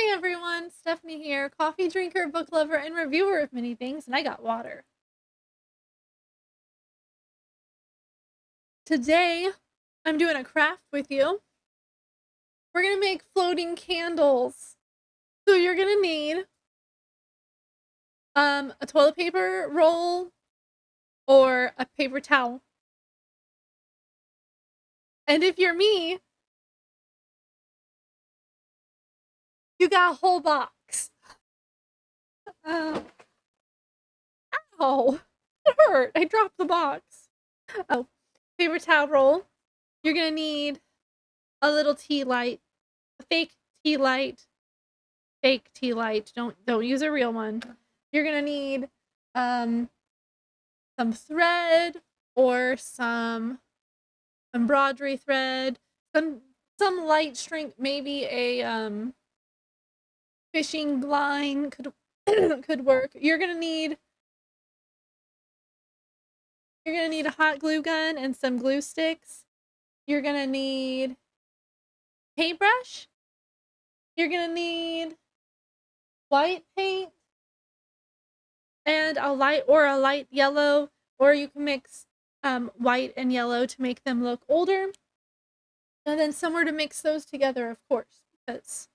Hey everyone, Stephanie here, coffee drinker, book lover, and reviewer of many things, and I got water. Today, I'm doing a craft with you. We're gonna make floating candles. So you're gonna need a toilet paper roll or a paper towel. And if you're me, you got a whole box. Uh, Ow, it hurt. I dropped the box. Oh, paper towel roll. You're gonna need a little tea light, a fake tea light, don't use a real one. You're gonna need um some thread or some embroidery thread, some light string, maybe a fishing line could could work. You're gonna need a hot glue gun and some glue sticks. You're gonna need paintbrush. You're gonna need white paint and a light yellow, or you can mix white and yellow to make them look older. And then somewhere to mix those together, of course, because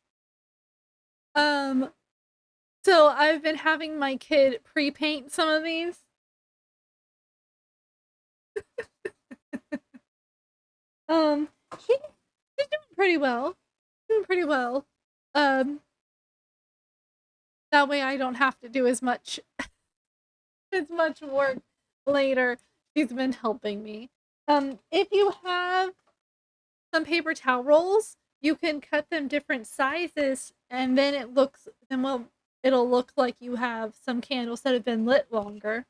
um so I've been having my kid pre-paint some of these. Um she, she's doing pretty well. Doing pretty well. Um that way I don't have to do as much work later. She's been helping me. If you have some paper towel rolls, you can cut them different sizes, and then it'll look like you have some candles that have been lit longer.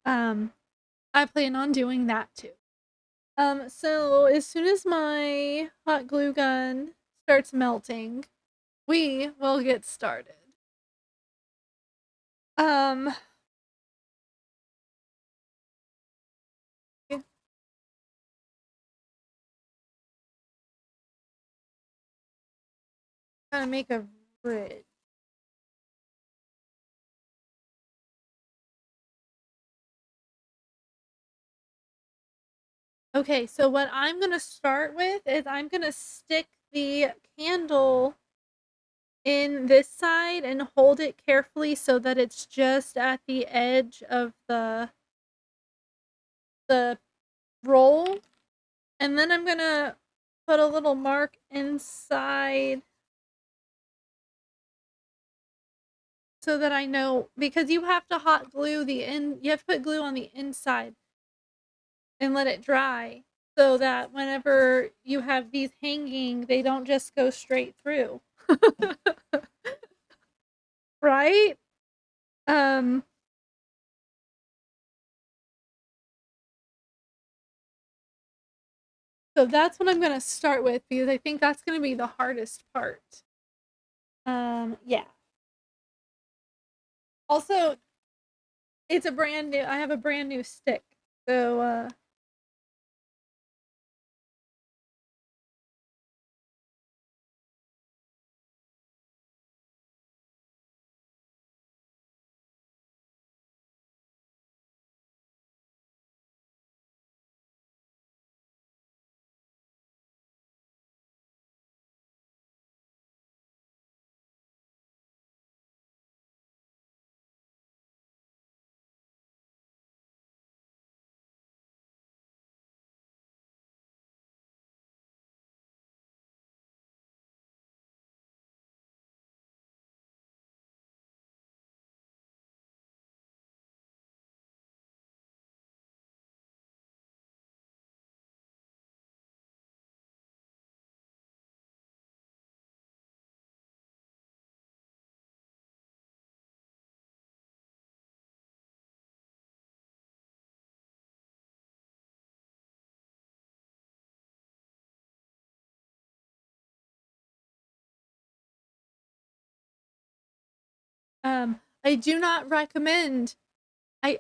I plan on doing that too. So as soon as my hot glue gun starts melting, we will get started. Um Gonna make a bridge. Okay, so what I'm gonna start with is I'm gonna stick the candle in this side and hold it carefully so that it's just at the edge of the roll. And then I'm gonna put a little mark inside so that I know, because you have to hot glue you have to put glue on the inside and let it dry so that whenever you have these hanging, they don't just go straight through. Right? Um so that's what I'm going to start with because I think that's going to be the hardest part. Yeah. Also, I have a brand new stick. So I do not recommend I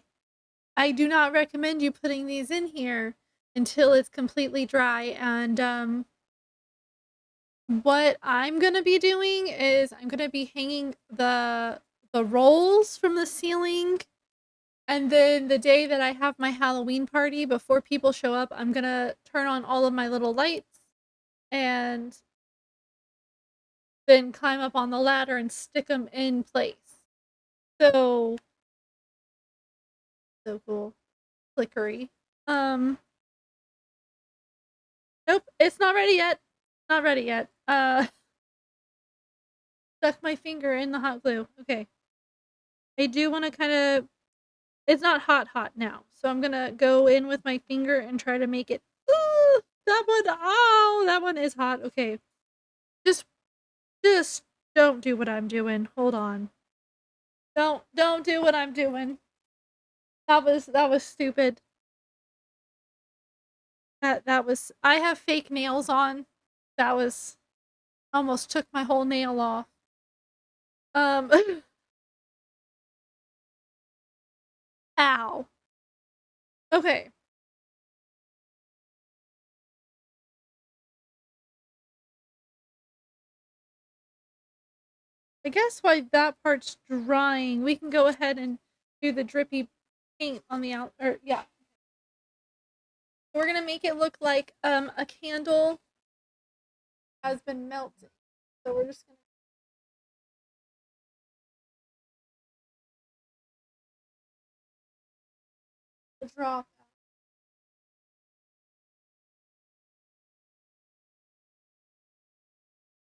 I do not recommend you putting these in here until it's completely dry, and what I'm gonna be doing is I'm gonna be hanging the rolls from the ceiling, and then the day that I have my Halloween party, before people show up, I'm gonna turn on all of my little lights and then climb up on the ladder and stick them in place. So cool. Flickery. Nope, it's not ready yet. Not ready yet. Stuck my finger in the hot glue. Okay. I do want to kind of, it's not hot now. So I'm going to go in with my finger and try to make it. Ooh, that one is hot. Okay. Just don't do what I'm doing. Hold on. Don't do what I'm doing. That was stupid. That was, I have fake nails on. That was, almost took my whole nail off. Ow. Okay. I guess while that part's drying, we can go ahead and do the drippy paint on the out, or yeah. We're gonna make it look like a candle has been melted. So we're just gonna drop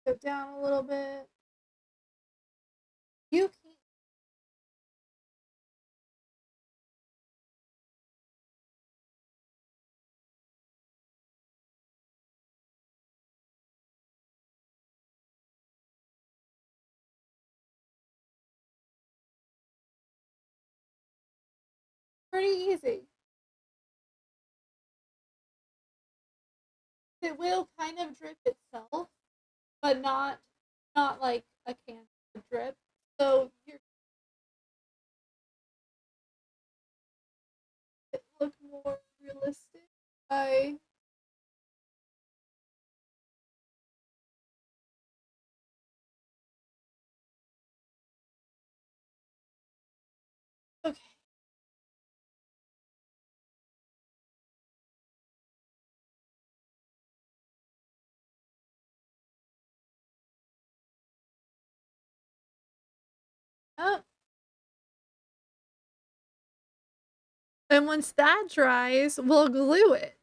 that. Go down a little bit. You can pretty easy. It will kind of drip itself, but not like a candle drip. So you're it look more realistic. I okay. Oh, and once that dries, we'll glue it.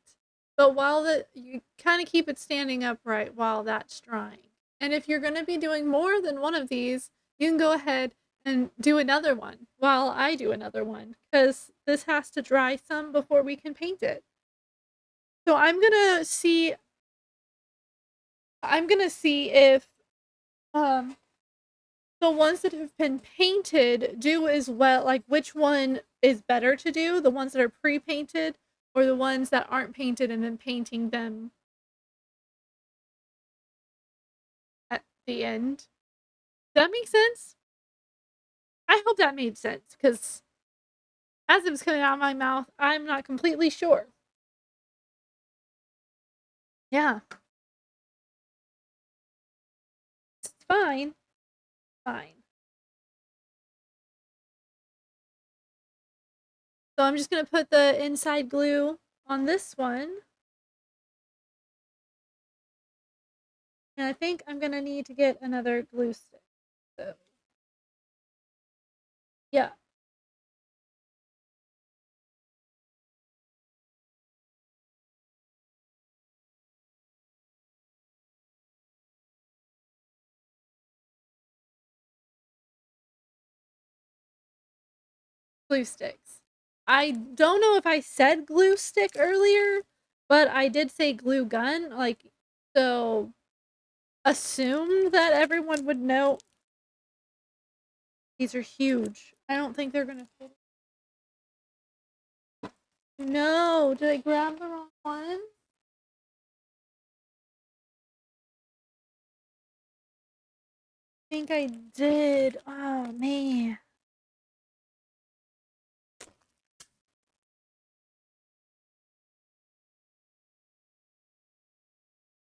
But while you kind of keep it standing upright while that's drying. And if you're going to be doing more than one of these, you can go ahead and do another one while I do another one, because this has to dry some before we can paint it. So I'm gonna see if um the ones that have been painted do as well, like which one is better to do, the ones that are pre-painted or the ones that aren't painted and then painting them at the end. Does that make sense? I hope that made sense, because as it was coming out of my mouth, I'm not completely sure. Yeah. It's fine. Fine. So I'm just gonna put the inside glue on this one. And I think I'm gonna need to get another glue stick. So yeah. Glue sticks. I don't know if I said glue stick earlier, but I did say glue gun. Like, so assume that everyone would know. These are huge. I don't think they're gonna fit. No, did I grab the wrong one? I think I did. Oh man.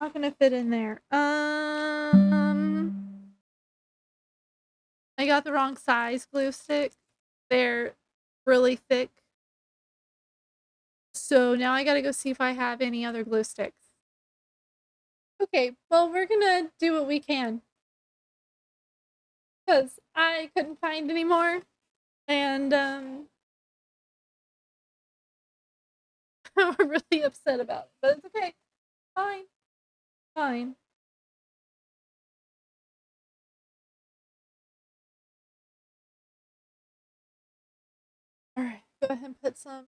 Not gonna fit in there. I got the wrong size glue stick. They're really thick. So now I gotta go see if I have any other glue sticks. Okay, well, we're gonna do what we can. Because I couldn't find any more. And, we're really upset about it. But it's okay. Fine. Fine. Alright, go ahead and put some.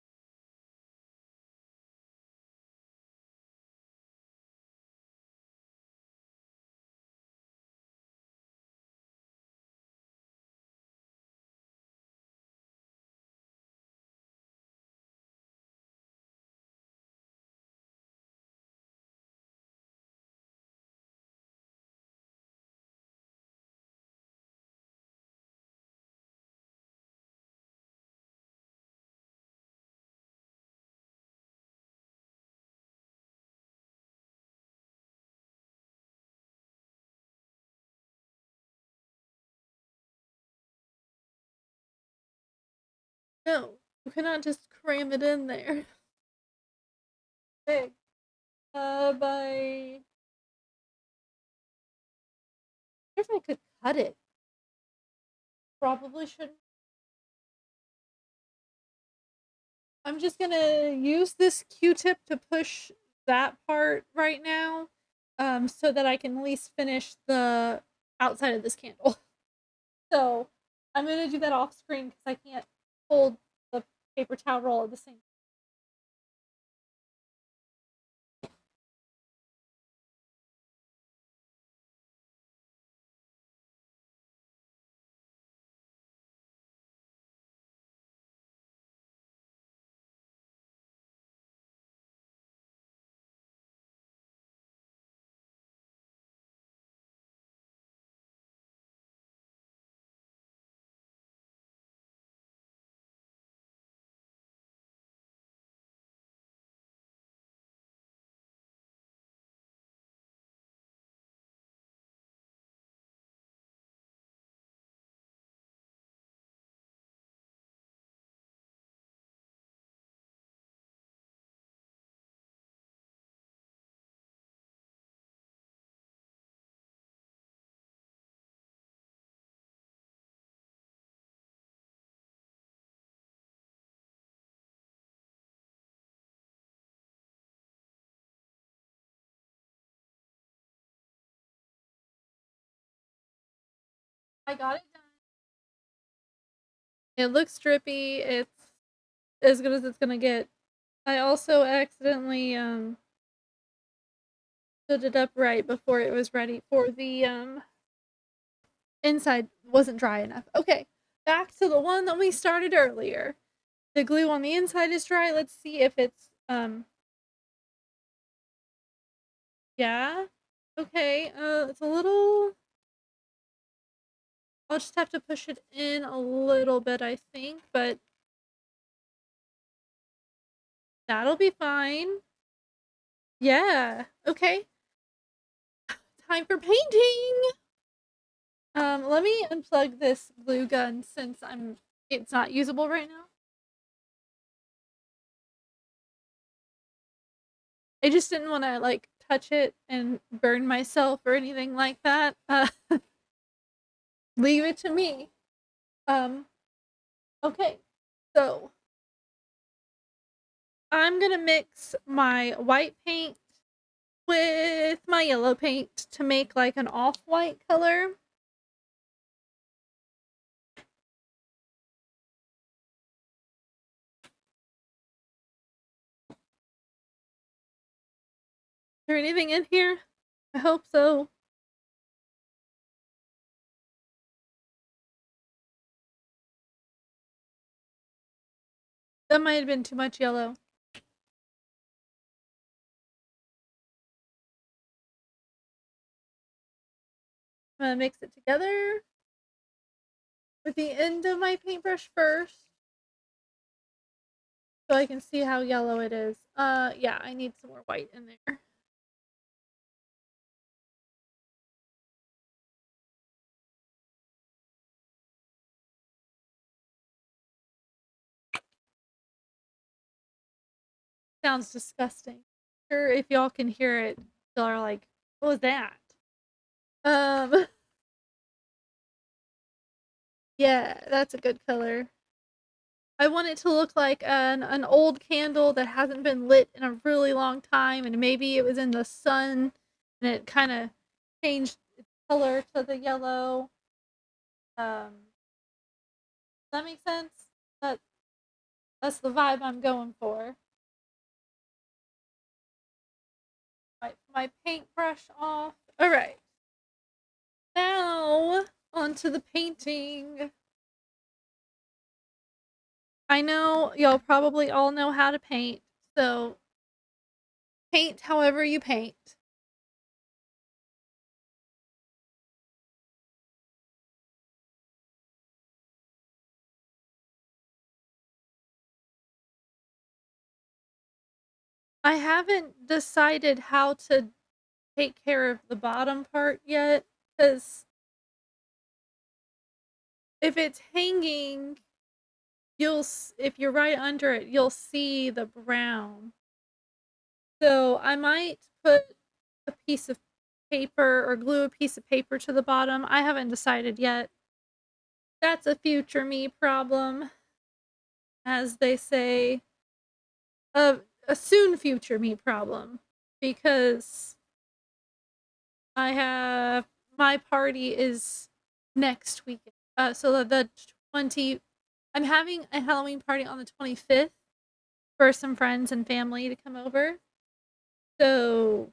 No, you cannot just cram it in there. Big. By. If I could cut it. Probably shouldn't. I'm just gonna use this Q-tip to push that part right now, so that I can at least finish the outside of this candle. So I'm gonna do that off screen because I can't hold the paper towel roll at the same time. I got it done. It looks drippy. It's as good as it's gonna get. I also accidentally stood it up right before it was ready for the inside wasn't dry enough. Okay, back to the one that we started earlier. The glue on the inside is dry. Let's see if it's yeah. Okay, it's a little. I'll just have to push it in a little bit, I think, but that'll be fine. Yeah. Okay. Time for painting. Let me unplug this glue gun since it's not usable right now. I just didn't want to like touch it and burn myself or anything like that. Leave it to me. Okay. So, I'm going to mix my white paint with my yellow paint to make like an off-white color. Is there anything in here? I hope so. That might have been too much yellow. I'm gonna mix it together with the end of my paintbrush first so I can see how yellow it is. Yeah, I need some more white in there. sounds disgusting. Sure, if y'all can hear it, y'all are like, what was that? Um, yeah, that's a good color. I want it to look like an old candle that hasn't been lit in a really long time, and maybe it was in the sun, and it kind of changed its color to the yellow. Does that make sense? That that's the vibe I'm going for. Wipe my paintbrush off. All right, now onto the painting. I know y'all probably all know how to paint, so paint however you paint. I haven't decided how to take care of the bottom part yet, because if it's hanging, if you're right under it, you'll see the brown. So I might put a piece of paper or glue a piece of paper to the bottom. I haven't decided yet. That's a future me problem, as they say. A soon future me problem, because I have my party is next weekend. So the 20 I'm having a Halloween party on the 25th for some friends and family to come over. So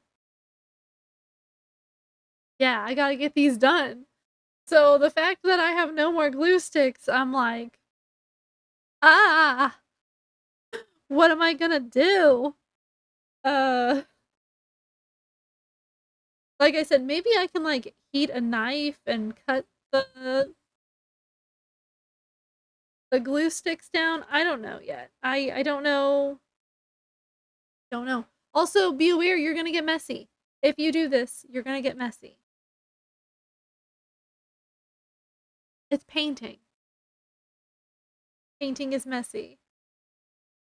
yeah, I got to get these done. So the fact that I have no more glue sticks, I'm like, ah, what am I going to do? Uh like I said, maybe I can like heat a knife and cut the glue sticks down. I don't know yet. I don't know. Don't know. Also, be aware you're gonna get messy. If you do this, you're gonna get messy. It's painting. Painting is messy.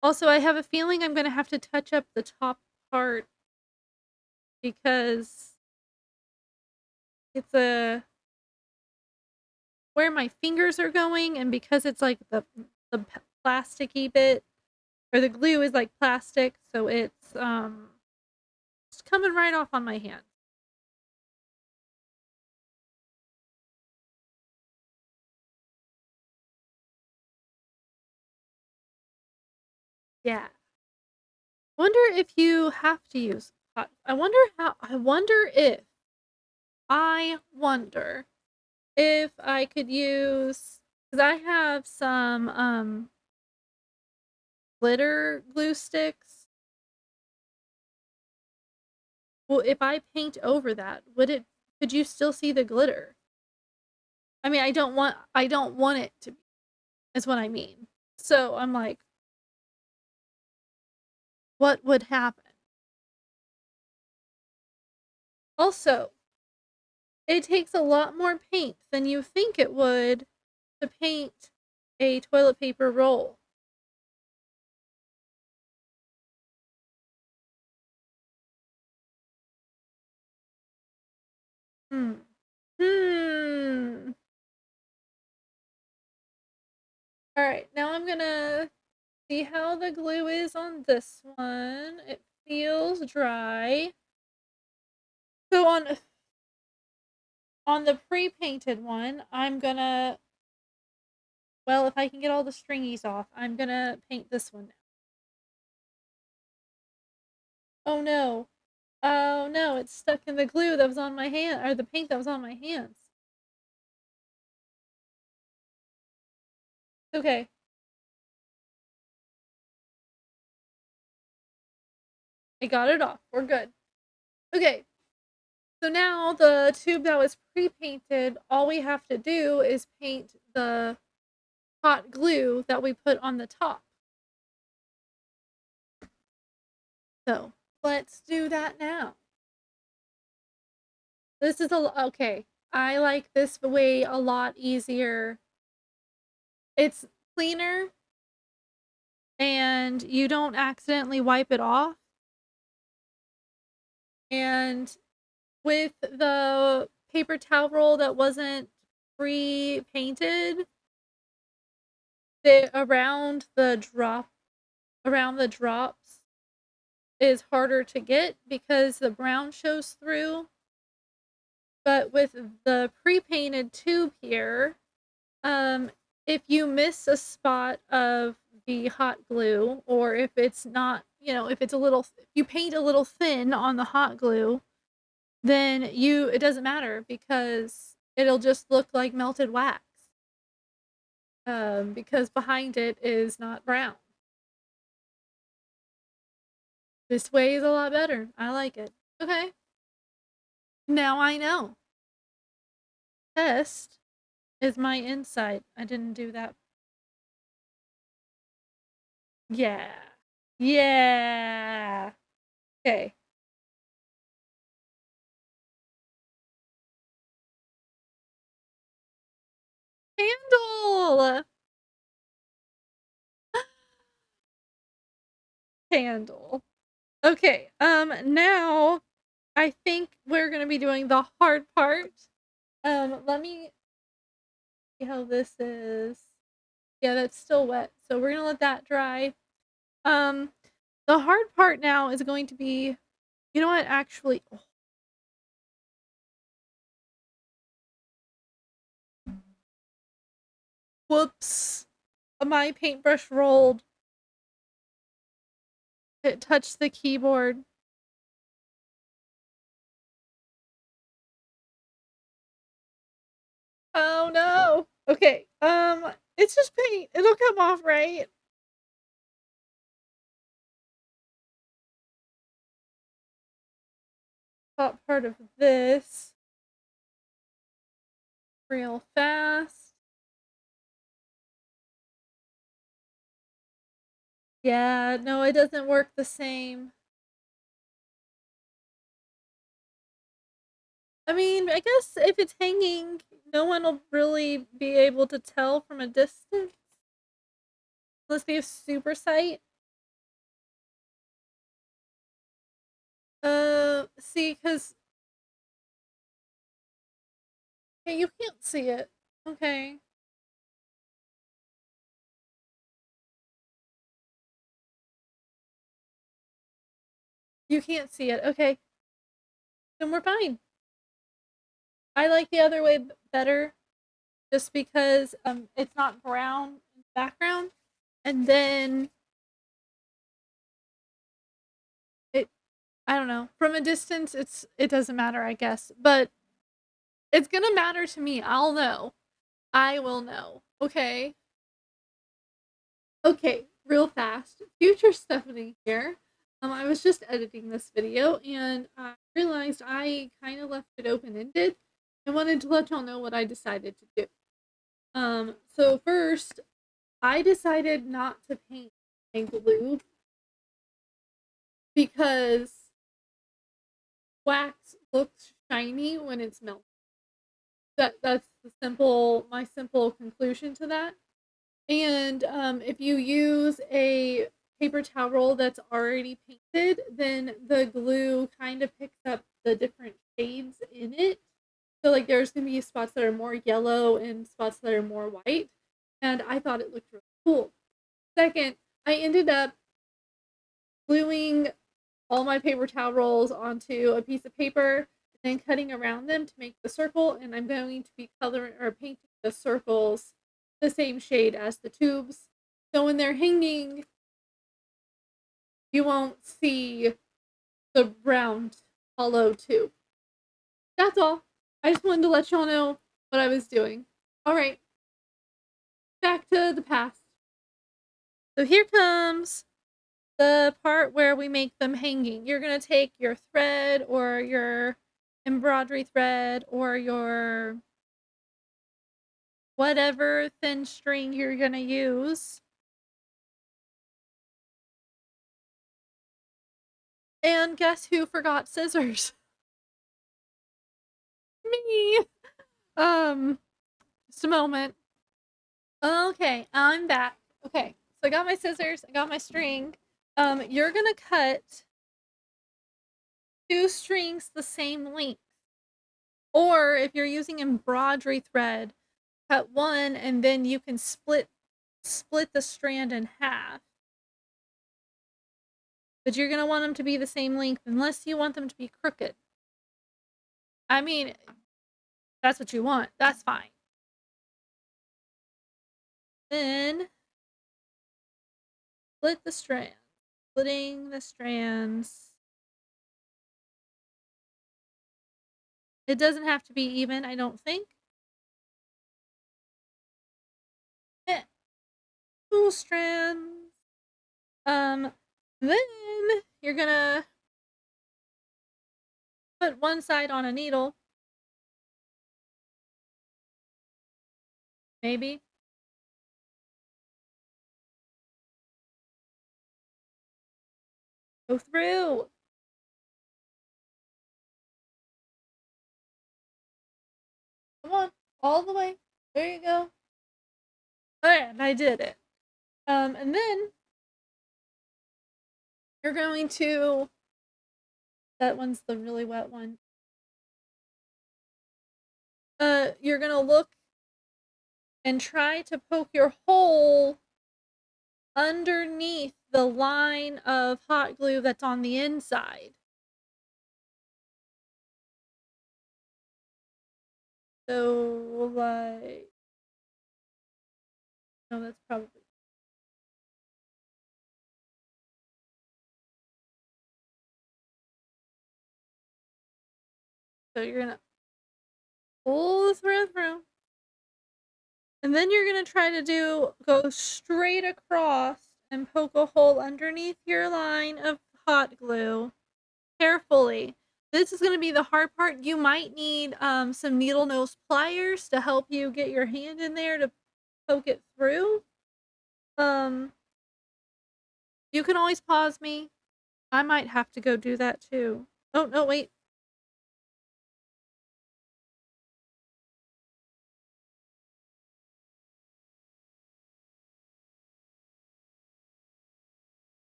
Also, I have a feeling I'm gonna have to touch up the top part because it's a where my fingers are going, and because it's like the plasticky bit, or the glue is like plastic, so it's coming right off on my hand. Yeah. Wonder if you have to use hot. I wonder if I could use, because I have some glitter glue sticks. Well, if I paint over that, could you still see the glitter? I mean, I don't want it to be, is what I mean. So I'm like, what would happen? Also, it takes a lot more paint than you think it would to paint a toilet paper roll. Hmm. Hmm. All right, now I'm gonna see how the glue is on this one. It feels dry. So on the pre-painted one, I'm gonna, well, if I can get all the stringies off, I'm gonna paint this one now. Oh no. Oh no, it's stuck in the glue that was on my hand, or the paint that was on my hands. Okay. I got it off. We're good. Okay. So now the tube that was pre-painted, all we have to do is paint the hot glue that we put on the top. So let's do that now. This is okay. I like this way a lot easier. It's cleaner. and you don't accidentally wipe it off. And with the paper towel roll that wasn't pre-painted, around the drops is harder to get because the brown shows through. But with the pre-painted tube here, if you miss a spot of the hot glue, or if it's not, if it's if you paint a little thin on the hot glue, then it doesn't matter because it'll just look like melted wax. Because behind it is not brown. This way is a lot better. I like it. Okay. Now I know. Test is my insight. I didn't do that. Yeah. Yeah. Okay. Candle! Candle. Okay, now I think we're gonna be doing the hard part. Let me see how this is. Yeah, that's still wet, so we're gonna let that dry. The hard part now is going to be, you know what, actually, whoops, my paintbrush rolled. It touched the keyboard. Oh no. Okay, it's just paint. It'll come off, right? Top part of this real fast. Yeah, no, it doesn't work the same. I mean, I guess if it's hanging, no one will really be able to tell from a distance. Unless they have super sight. See, because... Okay, you can't see it. Okay. You can't see it. Okay. Then we're fine. I like the other way better. Just because, it's not brown in the background. And then... I don't know. From a distance, it doesn't matter, I guess. But it's gonna matter to me. I'll know. I will know. Okay. Okay, real fast. Future Stephanie here. I was just editing this video and I realized I kind of left it open-ended. I wanted to let y'all know what I decided to do. So first, I decided not to paint my glue because wax looks shiny when it's melted. That's my simple conclusion to that. And if you use a paper towel roll that's already painted, then the glue kind of picks up the different shades in it. So like there's gonna be spots that are more yellow and spots that are more white. And I thought it looked really cool. Second, I ended up gluing all my paper towel rolls onto a piece of paper and then cutting around them to make the circle. And I'm going to be coloring or painting the circles the same shade as the tubes. So when they're hanging, you won't see the round hollow tube. That's all. I just wanted to let y'all know what I was doing. Alright. Back to the past. So here comes the part where we make them hanging. You're going to take your thread or your embroidery thread or your whatever thin string you're going to use. And guess who forgot scissors? Me. Just a moment. Okay, I'm back. Okay, I got my scissors, I got my string. You're gonna cut 2 strings the same length. Or if you're using embroidery thread, cut 1 and then you can split the strand in half. But you're gonna want them to be the same length unless you want them to be crooked. I mean, that's what you want. That's fine. Then split the strands. Splitting the strands. It doesn't have to be even, I don't think. 2 strands. Then you're gonna put one side on a needle. Maybe. Go through. Come on, all the way. There you go. Alright, I did it. And then you're going to, that one's the really wet one. You're gonna look and try to poke your hole underneath the line of hot glue that's on the inside. So, like, no, that's probably. So you're gonna pull the thread through. And then you're gonna try to go straight across and poke a hole underneath your line of hot glue. Carefully. This is gonna be the hard part. You might need some needle nose pliers to help you get your hand in there to poke it through. You can always pause me. I might have to go do that too. Oh, no, wait.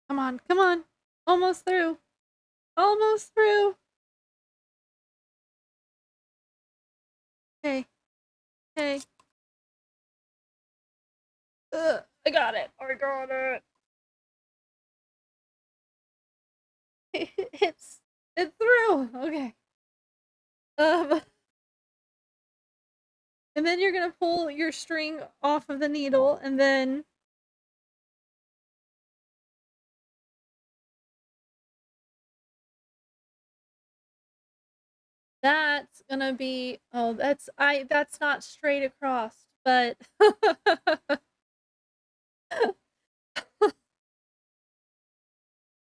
Come on, come on. Almost through. Almost through. Okay. Okay. I got it. I got it. It's through. Okay. And then you're gonna pull your string off of the needle, and then that's gonna be, oh, that's not straight across, but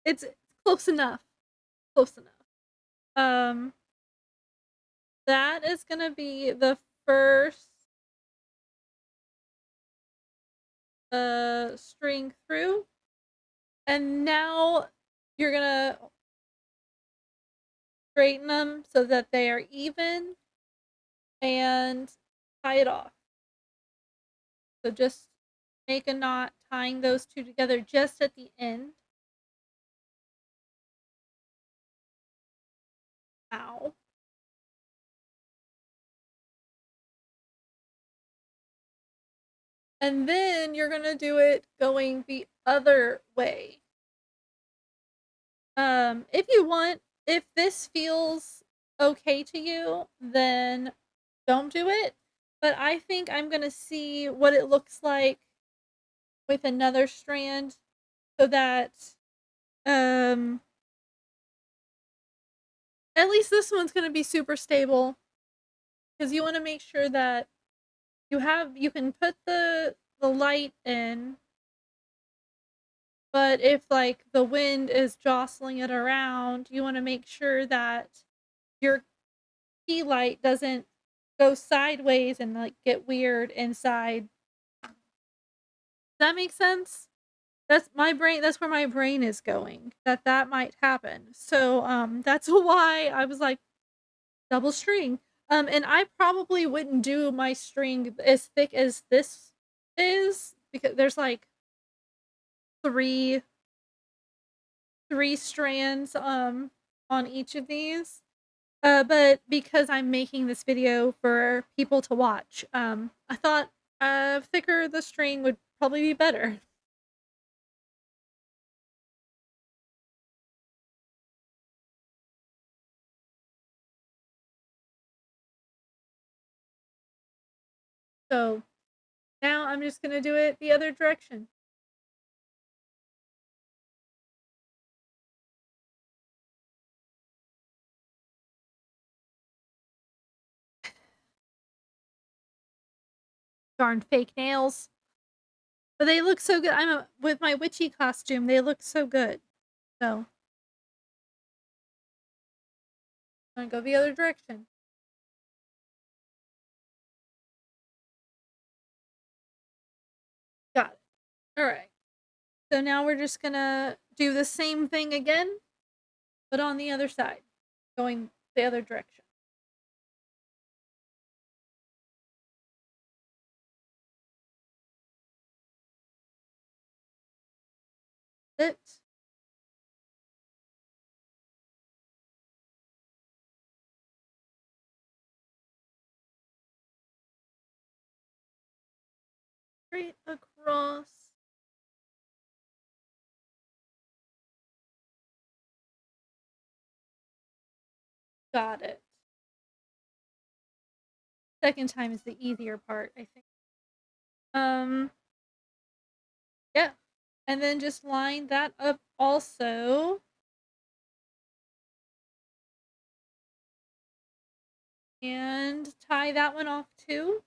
it's close enough. Close enough. That is gonna be the first string through. And now you're gonna straighten them so that they are even and tie it off. So just make a knot tying those two together just at the end. Ow. And then you're gonna do it going the other way. If you want, if this feels okay to you, then don't do it. But I think I'm gonna see what it looks like with another strand so that at least this one's gonna be super stable, because you want to make sure that you can put the light in, but if like the wind is jostling it around, you want to make sure that your key light doesn't go sideways and like get weird inside. Does that make sense? That's my brain, that's where my brain is going, that might happen. So that's why I was like, double string. And I probably wouldn't do my string as thick as this is, because there's like three strands on each of these. But because I'm making this video for people to watch, I thought thicker the string would probably be better. So now I'm just gonna do it the other direction. Darn fake nails. But they look so good. With my witchy costume, they look so good. So I'm gonna go the other direction. Got it. Alright. So now we're just gonna do the same thing again, but on the other side. Going the other direction. It. Straight across. Got it. Second time is the easier part, I think. Yeah. And then just line that up also. And tie that one off too.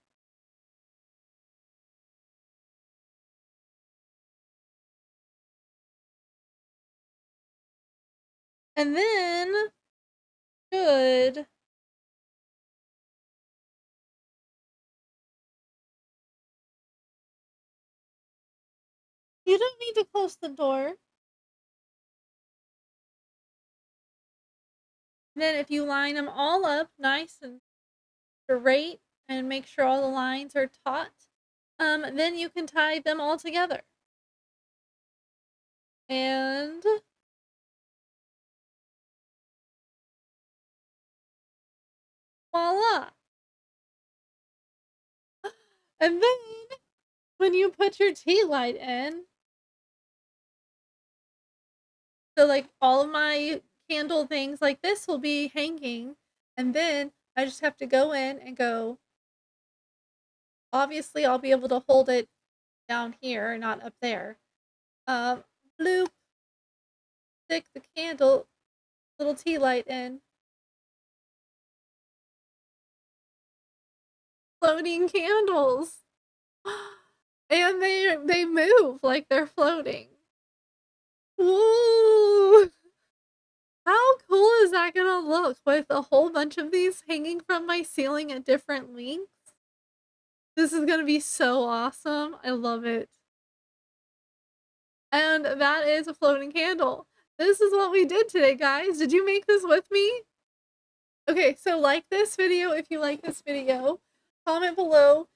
And then should you don't need to close the door. And then if you line them all up nice and straight and make sure all the lines are taut, then you can tie them all together. And voila. And then when you put your tea light in, so like all of my candle things like this will be hanging, and then I just have to go in and go. Obviously, I'll be able to hold it down here, not up there. Bloop. Stick the candle, little tea light in. Floating candles. And they move like they're floating. Woo! How cool is that gonna look with a whole bunch of these hanging from my ceiling at different lengths? This is gonna be so awesome. I love it. And that is a floating candle. This is what we did today, guys. Did you make this with me? Okay, so like this video if you like this video. Comment below,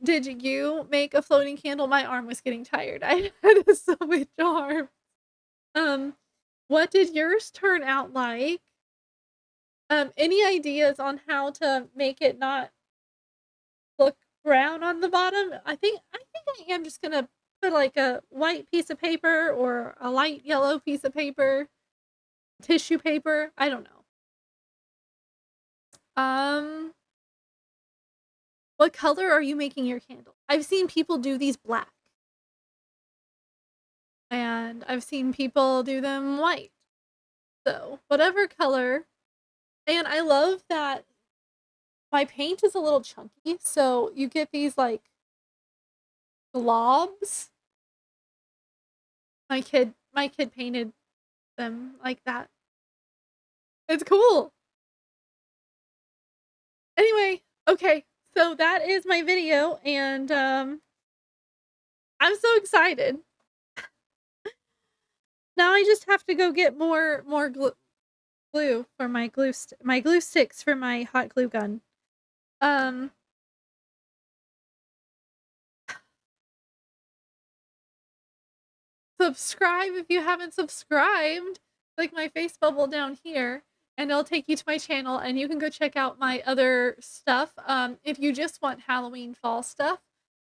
did you make a floating candle? My arm was getting tired. I had so much arm. What did yours turn out like? Any ideas on how to make it not look brown on the bottom? I think I am just gonna put like a white piece of paper or a light yellow piece of paper, tissue paper. I don't know. What color are you making your candle? I've seen people do these black. And I've seen people do them white. So, whatever color. And I love that my paint is a little chunky, so you get these like globs. My kid painted them like that. It's cool. Anyway, okay. So that is my video and I'm so excited. Now I just have to go get more glue for my glue sticks for my hot glue gun. subscribe if you haven't subscribed. Click my face bubble down here and it'll take you to my channel and you can go check out my other stuff. If you just want Halloween fall stuff,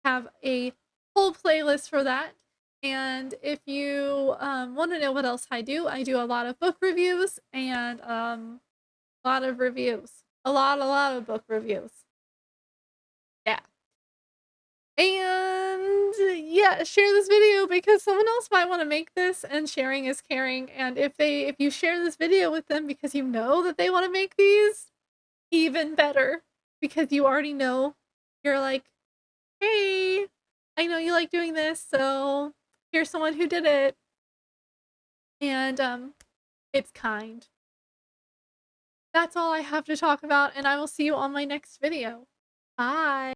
have a whole playlist for that. And if you want to know what else I do a lot of book reviews and a lot of reviews. A lot of book reviews. Yeah. And yeah, share this video because someone else might want to make this, and sharing is caring. And if you share this video with them because you know that they want to make these, even better, because you already know. You're like, hey, I know you like doing this, so here's someone who did it. And it's kind. That's all I have to talk about, and I will see you on my next video. Bye.